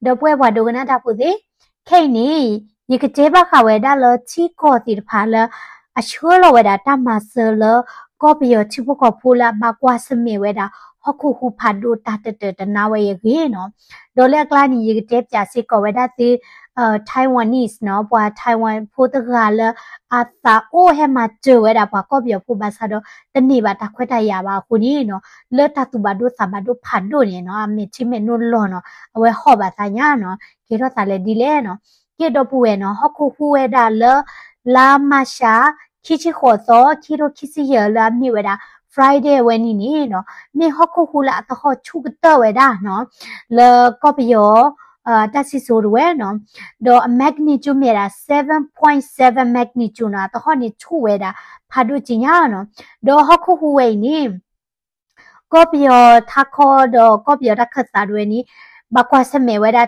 do pwe wa do gana ta pu de kai ni ye ke je ba kha we da lo chi ko ti pha la a chho lo we da ta ma se lo ko pyo chi pu ko phu la ba kwa se me we da ho khu hu pha do ta ta na we ye ge no do le kla ni ye ke te pya se ko we da ti Taiwanese เนาะပွာ Taiwan ဖိုးတကလည်းအသာအိုဟဲမှာကျွဲတာပွာကော့ပြောဖို့ပါစားတော့တနေ့ပါတခွက်တရပါခုနီเนาะလက်တတူပါတို့စာပါတို့ဖတ်တို့နေเนาะအမေချိမဲနို့လောเนาะအဝဲဟော့ပါသားညာเนาะကေတော့စာလေဒီလေเนาะကေတော့ပူဝဲเนาะဟော့ခုဟူဝဲတာလာမရှာခိချိခေါ်သောခိရိုခိစီရလာမြဝဲတာ Friday ဝဲနီနေเนาะမေဟော့ခုဟူလာတခေါ်ချုကတော့ဝဲတာเนาะလေကော့ပြောတက်စီဆိုရဲနော်တော့ magnitude မြတာ 7.7 magnitude နာတော့နေချို့ဝဲတာဖာတို့ကျင်ရနော်တော့ဟခုဟူဝဲနေကောပြောထခေါ်တော့ကောပြောတခတ်စာတွေနေဘကွာစမဲဝဲတာ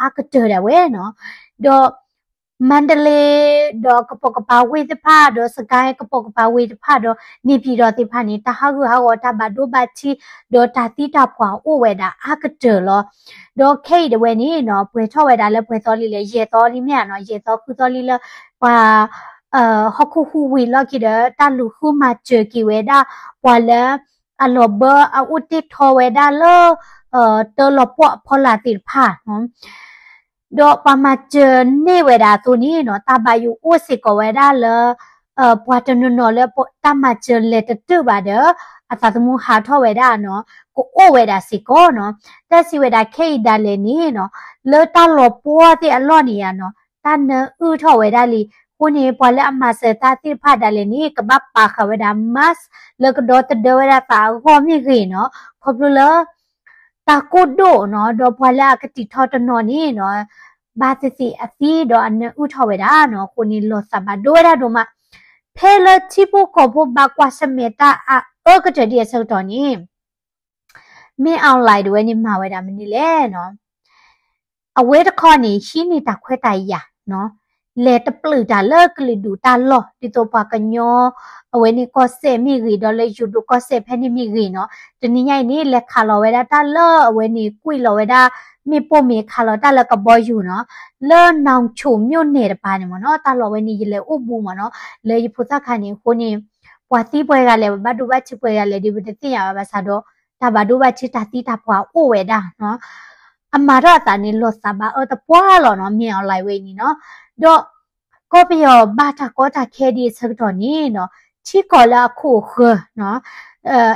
အကတော်ရဝဲနော်တော့မန္တလေးတော့ကပကပါဝေးတဖာတော့စကိုင်းကပကပါဝေးတဖာတော့နေပြည်တော်တိဖာနေတဟာကူဟာဝတာဘဒိုဘချီတော့တာတိတာဖွာအိုဝဲတာအကတော်လောတော့ခိတ်တဝဲနေနော်ပွဲထောက်ဝဲတာလဲပွဲတော်လေးလဲရေတော်လေးမြနော်ရေတော်ခုတော်လေးလဲဟွာဟခုဟူဝီလော်ကီဒတာလူခုမချေကီဝဲတာပွာလဲအလောဘအဥတိထောဝဲတာလောတော်လပေါ့ဖောလာတိဖာနော်တော့ပမာချေနေဝဲတာသူနီနော်တဘယူအိုစစ်ကဝဲတာလဲပွာတနနော်လဲပေါ့တမချေလက်တူပါတော့အသာသမူဟာထောဝဲတာနော်ကိုအိုဝဲတာစီကောနော်တက်စီဝဲတာခိတ်ဒါလည်းနီနော်လေတာလောပွားတဲ့အလော့နေရနော်တနဥထောဝဲတာလီခုနေပွာလဲအမစတာတိဖတ်ဒါလည်းနီကဘပါခဝဲတာမတ်လေကတော့တဒဝဲတာပါခေါ်မိခေနော်ခေါ်ပလတာကိုဒိုနော်တော့ပွာလဲကတိထောတနော်နီနော်ဘာစီအစီတော့အနဥထောဝဲတာနော်ခုနေလောစပါဒိုရတော့မဖဲလချိပိုခေါ်ဖို့ဘကွာစမေတာအော်ကတည်းကဆောက်တော်နီမင်းအောင်လိုက်တွေနေမှာဝဲတာမနေလဲနော်အဝဲတစ်ခေါနေရှိနေတာခွဲတိုင်ရနော်လေတပလူတာလကလီဒူတာလောဒီတော့ပါကညောအဝဲနေကောဆေမိရီတော့လေယူဒူကောဆေဖဲနေမိရီနော်တနည်းရိုက်နေလက်ခါလောဝဲတာတာလောအဝဲနေကွိလောဝဲတာမေပိုမေခါလောတာလကဘောယူနော်လောနောင်ချုံမြို့နေတဲ့ပါနေမနော်တာလောဝဲနေလေဥပူမနော်လေဖုသခါနေခုနေပွာသီးပွဲကလည်းဘတ်တူဘတ်ချပွဲကလည်းဒီဘတသိရပါပါစားတော့ဒါဘာတို့ဘချစ်တာတိတာပွားအိုဝဲတာနော်အမရတာနေလောစပါတပွားလောနော်မြင်အောင်လိုက်ဝေးနီနော်တော့ကောပြောဘာတာကောတာခဲဒီစကတော့နီနော်ချီကောလာခုခနော်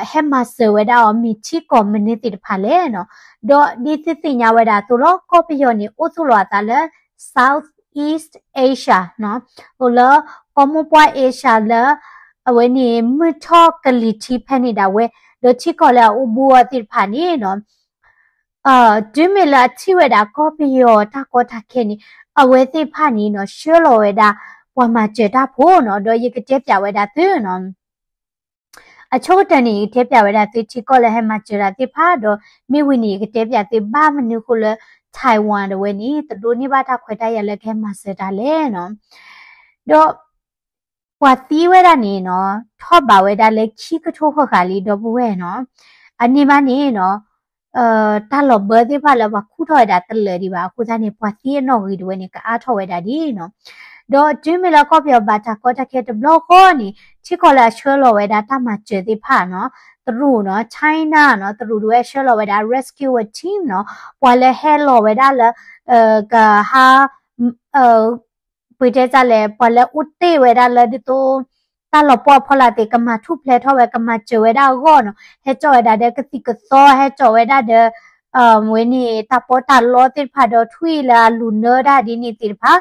ဟဲမဆဝဲတာမီချီကောမနီတိတဖာလဲနော်တော့ဒီသစ်ညာဝဲတာသူလောကောပြောနေအိုသူလောတာလဲ South East Asia နော်ဟိုလောကောမပွား Asia လဲအဝဲနေမထောကလီချီဖဲနေတာဝဲတော့ချီကောလာဥဘူအတိဖာနေနော်ဒူမီလာချီဝဲတာကောပီယောတာကောတာခဲနေအဝဲတိဖာနေနော်ရှေလောဝဲတာပွားမကျတာဖို့နော်တော့ရေကတဲ့ပြဝဲတာသူနော်အချို့တန်နေတဲ့ပြဝဲတာသူချီကောလဲဟဲမကျတာတိဖာတော့မိဝီနေကတဲ့ပြတိဘာမနုခုလဲထိုင်ဝမ်တော့ဝဲနေတူနေပါတာခွဲတရလဲခဲမစတာလဲနော်တော့ဟွာတီးဝဲတာနေနော်ထော့ပါဝဲတာလဲချီကထိုးခခါလီတော့ဘဝဲနော်အနေမနေနော်တာလောဘဒီဖာလောဘခုထော်တာတလေဒီပါခုစားနေပွားတီးနော်ဂီတွေနေကအားထော်ဝဲတာဒီနော်တော့ဂျင်းမီလာကော့ပြောဘာတာကောတာခဲတဘလော့ခေါနီချီကောလာရှောလောဝဲတာတမကျဲဒီဖာနော်သူတို့နော် China နော်သူတို့ရဲ့ရှောလောဝဲတာ rescue team နော်ပွာလဲဟဲလောဝဲတာလဲကဟာပွေတဲ့ကြလဲပွာလဲဥတေဝဲတာလဲဒီတော့တာလောပေါ်ဖလာတေကမထုဖလက်ထောဝဲကမကျဝဲတာဂောနော်ဟဲကြောဝဲတာတဲ့ကတိကသောဟဲကြောဝဲတာတဲ့မွေးနေတာပေါ်တာလောတိဖာတော့ထွေလာလူနောဒါဒီနေတိဖာ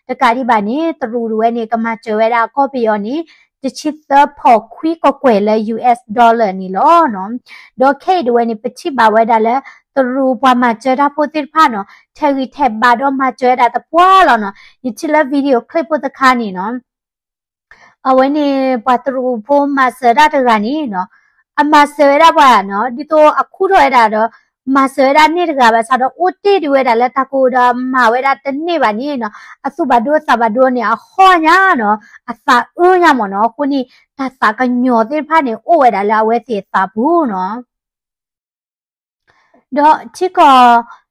တကာဒီပါနေတရူဝဲနေကမကျဝဲတာကောပီယောနေတချစ်သဖို့ခွီကကွယ်လဲ US dollar နီလောနော်ဒေါ်ခေဒဝဲနေပချိပါဝဲတာလဲတရူပွားမကျတာပိုတိဖာနော်ထဲရီထဲပါတော့မကျဲတာတပွားလောနော်ဒီချစ်လက်ဗီဒီယိုကလစ်ပို့တခါနေနော်အဝဲနေပတ်ထရူဖို့မဆရာတကနေနော်အမဆရာပါနော်ဒီတော့အခုတော့အဲ့ဒါတော့မဆရာနေတကပါဆိုတော့အိုတေဒီဝဲတာလက်တကူတော့မဝဲတာတနေ့ပါနေနော်အစုဘဒိုစဘဒိုနေအခေါ်ညာနော်အစာဦးညာမနော်ခုနိတသကညောတိဖာနေအိုဝဲတာလာဝဲစီစာဘူးနော်တော့ချီကော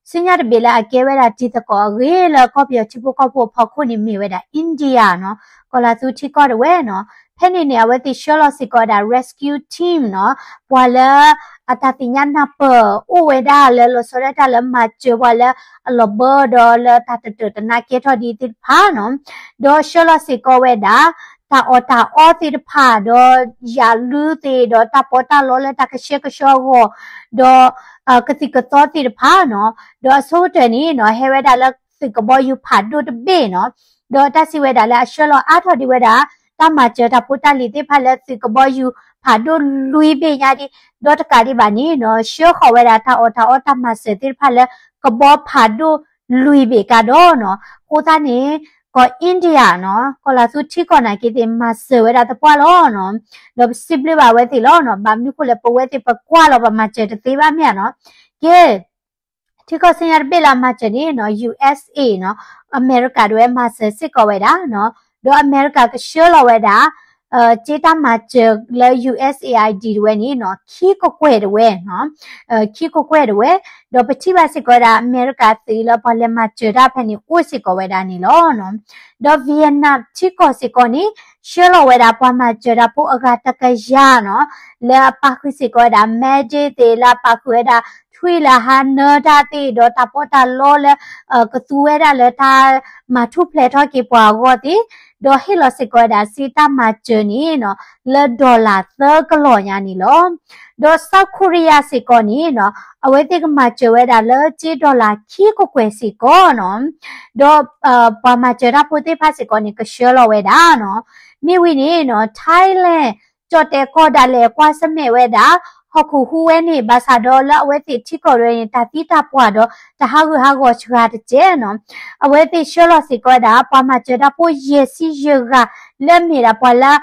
Senior Bella Gavera Titako, real copy of Chipoco Pocuni Miweda, India, no, Colasuchi got away, no, Penny near with the Sholossi got a rescue team, no, while Atatiana per, Ueda, Lelo Soreta, La Macho, while a Lobodo, La Tatu, the Naketo did Pano, do Sholossi go weda. Ta ota oti de pa do ya luti do ta pota lola ta ka sheka shogo do katika toti de pa no do so tani no heweda la sikabo you pa do de be no do ta si weda la sholo atho di weda ta ma che ta pota li te pa la sikabo you pa do lui be ya di do ta ka di ba ni no sho kho weda ta ota ma se ti pa la kabo pa do lui be ka do no ko ta ni ko India no ko la su chi ko na ki ti ma se we da ta pwa lo no lo simply ba we ti lo no ba mi ko le po we ti pa kwa lo ba ma che ti ba mya no ke ti ko sin ya be la ma che ni no USA no America do ma se si ko we da no do America ka sho lo we da Cheta match le USAID we ni no ki ko kwe de we no ki ko kwe de we do pati ba si ko da America ti lo pa le match da pha ni o si ko we da ni lo no do Vietnam ti ko si ko ni sho lo we da pa match da po aga ta ka ya no le pa khu si ko da magic te la pa khu da thui la ha no da ti do ta po ta lo le ka tu we da le ta ma thu ple tho ki pwa go ti do hilo sekoda sita machoni no le dollar the kalo nya ni lo do South Korea sekoni no awete ka machowe da le chi dollar ki ko kwe siko no do pa machora pote pha sekoni ka shelo we da no mi wi ni no Thailand chote ko da le kwa sme we da hoku huwe ni basa do la awete chiko re ta ti ta pwa do ta ha go chwa de je no awete shelo sekoda pa machora po yesi yoga le mi da pwa la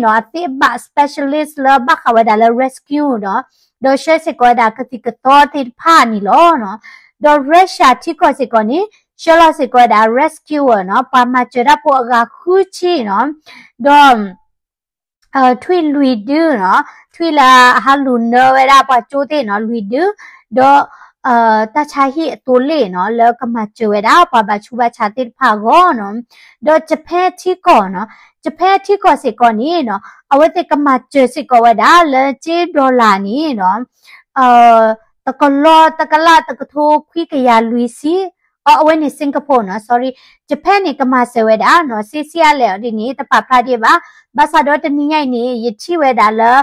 no ate ba specialist la ba khawada la rescue no do she sekoda kati ka to ti pha ni lo no do Russia ti ko sekoni shelo sekoda rescue no pa machora po ga khu chi no do thui lui du no thui la ha lu no we da pa chu te no lui du do ta cha hi to le no le ka ma chu we da pa ba chu ba cha te pha go no do Japan ti ko no Japan ti ko se ko ni no awete ka ma chu se ko we da le chi dollar ni no ta ko lo ta ka la ta ko tho khwi ka ya lui si when in Singapore no sorry Japan ni kama se we da no si sia le di ni ta pa phra di ba sa do ta ni nyai ni yi chi we da la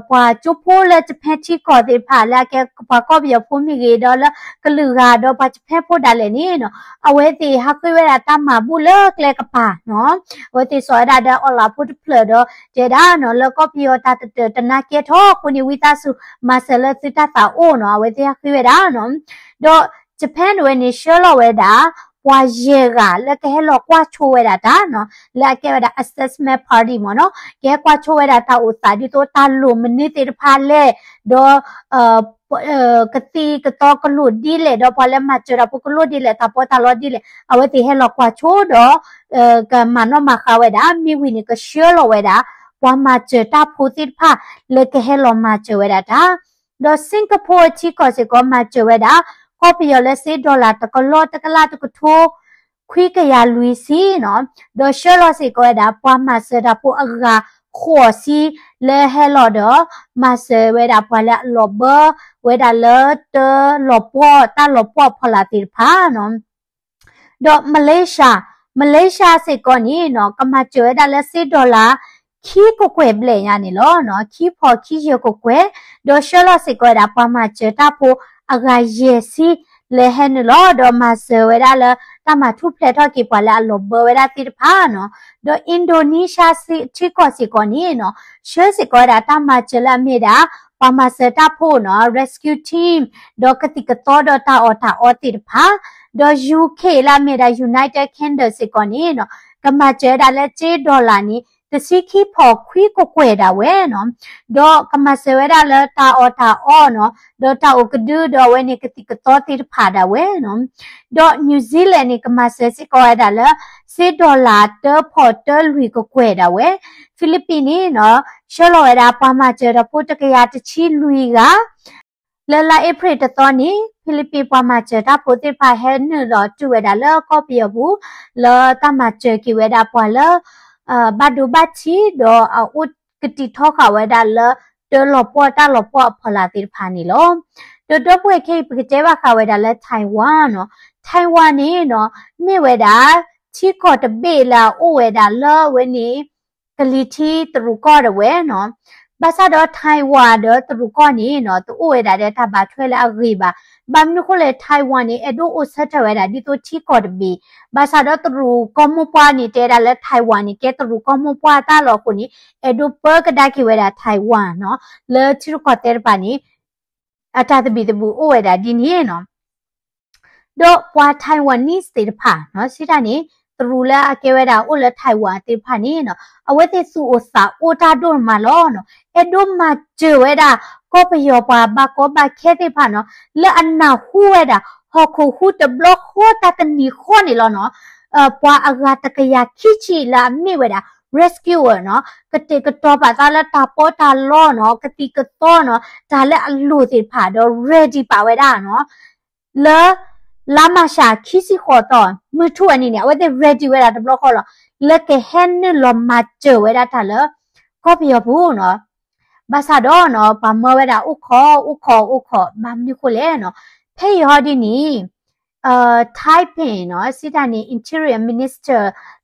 pwa chu pho le Japan chi ko de pha la ke pa ko bi pho mi ge do la ka lu ga do pa Japan pho da le ni no awe ti ha kwe we da ta ma bu le kle ka pa no we ti so da da all la put play do de da no le ko pi yo ta ta na ke tho ku ni wi ta su ma se le ti ta ta o no awe ti ha kwe we da no do Japan when ni sholo we da wa ye ga le ke lo kwa cho we da no le ke da assessment party mo no ke kwa cho we da ta u sa di to ta lu mini te pha le do ka ti ka to ka lu di le do pa le ma cho da pu ka lu di le ta po ta lo di le a we ti he lo kwa cho do ka ma no ma kha we da mi wi ni ka sholo we da wa ma cho ta pu ti pha le ke he lo ma cho we da do Singapore chi ko se ko ma cho we da copy your let's say dollar ta ko lo ta ka la ta ko tho khwi ka ya lui si no do shelo se ko da pa ma se da po aga kho si le hello do ma se we da pa la lo bo we da le te lo po ta lo po pho la ti pha no do Malaysia se ko ni no ka ma che da let's say dollar ki ko kwe ble nya ni lo no ki pho ki ye ko kwe do shelo se ko da pa ma che ta po aga yesi le hen lo do ma se we da le ta ma thu ple tho ki pa la lo bo we da ti pha no do Indonesia si chi ko si ko ni no she si ko da ta ma che la mi da pa ma se ta pho no rescue team do ka ti ka to do ta o ti pha do UK la mi da United Kingdom si ko ni no ka ma che da le che dollar ni the siki po khwi ko kwe da we no do kama se we da le ta o no do ta o kdu do we ni kati ka to ti pha da we no do New Zealand ni kama se si ko da le $6 te po te lui ko kwe da we Philippines ni no sholo we da pa ma che da po ta ka ya ta chi lui ga le la April တတော်နီဖိလစ်ပင်းပွားမှာကျတာပိုတိဖာဟဲနတော့တူဝဲတာလေကောပီယဘူးလေတမကျကီဝဲတာပွာလေဘတ်ဒူဘတ်ချီတော့ဥကတိထောခဝဲတာလေတော်လပေါ်တာလပေါ်ဖလာတိဖာနီလောတော်ပွဲခေပကကျဘခဝဲတာလေထိုင်ဝမ်နော်ထိုင်ဝမ်နေနော်မြေဝဲတာချီကော့တဘေလာဥဝဲတာလေဝဲနီကလီတီတရူကောရဝဲနော်ဘာသာတော့ထိုင်ဝမ်တော့တရူကောနေနော်သူဥဝဲတာတဲ့ထပ်ပါထွဲလာအဂီပါဘာမနခုလေထိုင်ဝမ်နေအဒိုအိုဆက်ထဝဲတာဒီတော့ချီကော့တဘေဘာသာတော့တရူကောမပွားနေတဲ့တာလေထိုင်ဝမ်နေကဲတရူကောမပွားတာလောကိုနီအဒိုပကဒါကိဝဲတာထိုင်ဝမ်နော်လေချီကော့တဲ့ပါနီအတာတဘီတဘူဥဝဲတာဒီနေနော်တော့ပွားထိုင်ဝမ်နီစတေတဖာနော်စီတာနေတရူလာအကဲဝဲတာဥလထိုင်ဝမ်တေဖာနေနော်အဝဲတဲ့စုအိုစာအိုတာဒိုမလောနော်အဒိုမကျွဲတာကောပယောပါဘာကောဘာခဲတေဖာနော်လဲအနာဟူဝဲတာဟောခုဟူတဘလဟောတာတနီခေါနေလောနော်ပွာအဂါတကရခိချီလာမိဝဲတာ rescuer နော်ကတိကတော့ပါသားလက်တာပေါ်တာလောနော်ကတိကတော့နော်ဒါလက်အလူစီဖာတော့ ready ပါဝဲတာနော်လဲလာမရှာခီစီခေါ်တော့မထူအနေနဲ့ဝဲတဲ့ ready ဝဲတာတဘလခေါ်လောလက်ကဟန်နလောမချဝဲတာတလဲကောပီယဘူးနော်ဘာသာတော့နော်ဘာမဝဲတာဥခေါ်ဘာမျိုးကိုလဲနော်ဖေးရောဒီနီtyping နော်စစ်တာနေ interior minister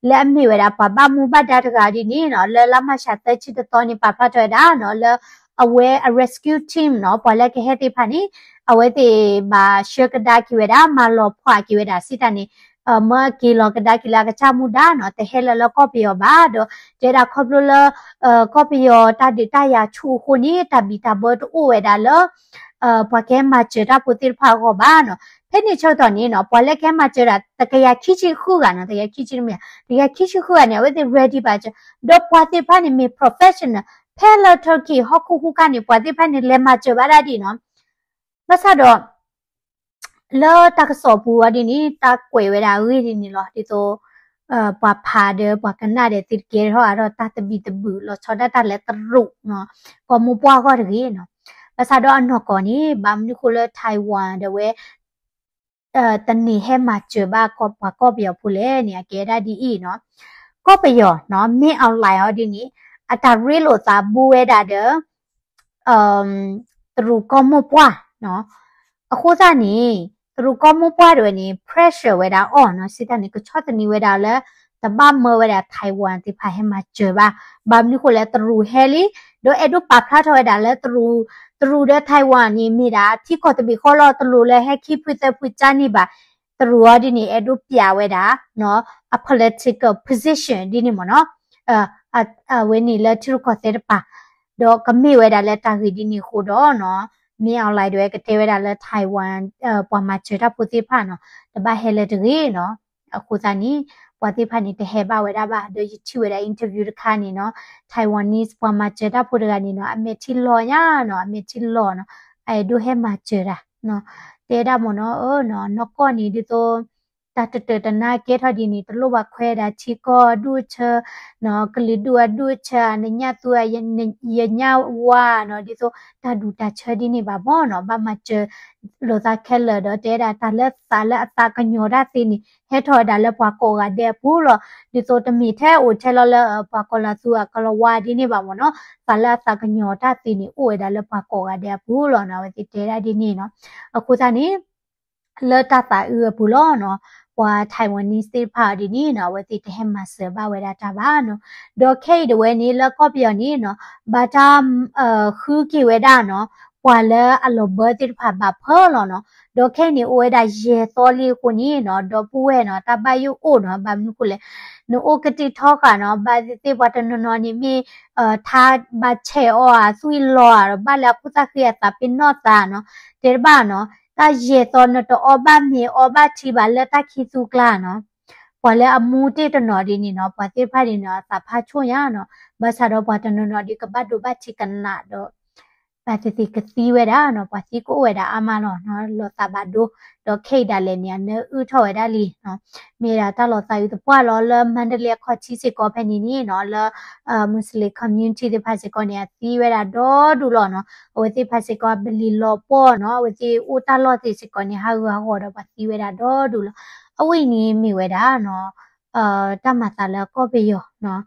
လက်မိဝဲတာဘာမူဘတ်တာတကဒီနီနော်လဲလာမရှာတဲ့ချစ်တော်နေပါဖတ်ထွက်တာနော်လဲaware a rescue team နော်ပေါ်လက်ကဟဲတိဖာနီအဝဲတေဘာရှက်ကဒါကိဝဲတာမလောဖွာကိဝဲတာစစ်တာနေမကီလောကဒါကီလာကချမှုဒါနော်တဟဲလလကောပီယောဘာတော့ဒေတာခေါပလိုလကောပီယောတာဒီတာယာချူခုနီတဘီတာဘတ်ဥဝဲတာလောပွားကဲမှာချတာပူတိဖာကောဘာနော်ဖဲနေချောတော်နေနော်ပေါ်လက်ကဲမှာချတာတကရခိချီခုကနော်တကရခိချီမြတကရခိချီခုကနေဝဲတေ ready ပါချတော့ပွားတိဖာနေမီ professional ဖဲလထကီဟခုခုကနေပွားတိဖာနေလဲမှာချပါလာဒီနော်မဆတော့လောတကစောပူဝဒီနီတကွေဝဲတာဝီဒီနီလောဒီတော့ပွားဖာတဲ့ပွားကနာတဲ့တိကေဟောတော့တတဘီတဘူးလောချောဒတာလက်တရုနော်ကောမပွားခေါ်တကြီးနော်မဆတော့အနော်ကောနီဘာမနုခုလထိုင်ဝမ်တဲ့ဝဲတနီဟဲမှာချဘာကောပြောဖူလေနေကေဒါဒီအီနော်ကောပယောနော်မင်းအောင်လိုက်ဟောဒီနီအတာရီလိုသာဘူဝဲတာတဲ့တရူကောမပွားနော်အခုစားနေသူတို့ကောမပွားတွေနေ pressure ဝဲတာအော်နော်စစ်တနေကချော့တနေဝဲတာလဲတပမဝဲတာထိုင်ဝမ်တိဖာဟဲမှာကျဘာဘာမလို့လဲသူတို့ဟဲလီဒိုအဲ့ဒိုပါဖလာထော်ဝဲတာလဲသူတို့တဲ့ထိုင်ဝမ်နေမိတာတိခေါ်တဘီခေါ်လို့သူတို့လဲဟဲခိပွတ်ပွတ်ချာနေပါသူတို့ဒီနေအဲ့ဒိုပြဝဲတာနော် a political position ဒီနေမနော်ဝဲနေလဲသူတို့ခေါ်တဲ့ပါတော့ကမိဝဲတာလဲတာဂီဒီနေခိုးတော့နော်မင်းအောင်လိုက်တွေကတဲဝဲတာလဲထိုင်ဝမ်ပွားမှာချတာပူတိဖာနော်တပတ်ဟဲလက်တကြီးနော်အခုစားနီပွားတိဖာနီတဟဲပါဝဲတာပါဒိုချီဝဲတာအင်တာဗျူးတခါနီနော် Taiwanese ပွားမှာချတာပူတကနီနော်အမေချီလော်ညာနော်အမေချီလော်နော်အဲဒိုဟဲမှာချတာနော်တဲတာမနော်နော်နော့ကောနီဒီတော့တတနာကေထဒီနီတလို့ပါခွဲတာချီကောဒူချနော်ကလီဒူဒူချနညတူယညဝါနော်ဒီဆိုတာဒူတာချဒီနီပါဘောနော်ဘာမချလိုသာခဲလတော့တဲတာတလက်စာလက်အတာကညောတာတီနီဟဲထော်ဒါလက်ပွားကောကတဲ့ဘူးလို့ဒီဆိုတမီထဲအိုထဲလောလပွားကောလာသူကလဝါဒီနီပါမနော်စာလက်အတာကညောတာတီနီအိုဒါလက်ပွားကောကတဲ့ဘူးလို့နော်ဒီတဲတာဒီနီနော်အခုစားနီလတာတာဘူးလို့နော်ပွာ Taiwanese state party နီနော်ဝတိတဟမဆဘဝရတာဘာနော်ဒေါ်ခေဒဝဲနီလကော့ပြော်နီနော်ဘာတာခူကီဝဲတာနော်ပွာလအလောဘတိဖာဘာဖောလောနော်ဒေါ်ခေနီဝဲတာရေသောလီကိုနီနော်ဒေါ်ပူဝဲနော်တပယုအိုနော်ဘာမနုကိုလေနိုအိုကတိထောကနော်ဘာတိဘတ်နနော်နီမီသာဘာချေအောဆွီလောဘာလာကုသခိယတာပင်နောတာနော်တေဘာနော်တာရေတော်တော့အဘမေအဘချီပါလက်တခိစုကလာနော်ပေါ်လဲအမူတေတနော်ဒီနီနော်ပတိဖာဒီနော်သဖာချုံရနော်ဘာသာတော့ပတနနော်ဒီကပတ်ဒုဘချီကနာတော့ ပါတိတိကတိဝဲတာနော်ပါတိကိုဝဲတာအမနော်လောတာဘာဒိုတော့ခိတ်တာလည်းညာနေဥထော်ဝဲတာလီနော်မြေတာတလောတာယူတပွားလောလမန္တလေးခေါ်ချီစစ်ကောဖက်နီနီနော်လမွတ်စလင် community de phase ko ne ti we da do du lo no we ti phase ko bili lo po no we ti u ta lo ti sit ko ne ha ho do ba ti we da do du lo a we ni mi we da no ta ma ta la ko be yo no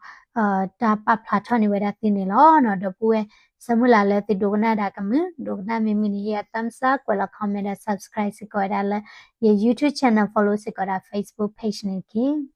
ta pa phla thon ni we da ti ni lo no do pu we samula le ti do na da ka mu do na mi mi ni ya thumbs up ko la comment subscribe sit ko da la ye YouTube channel follow sit ko da Facebook page ni ki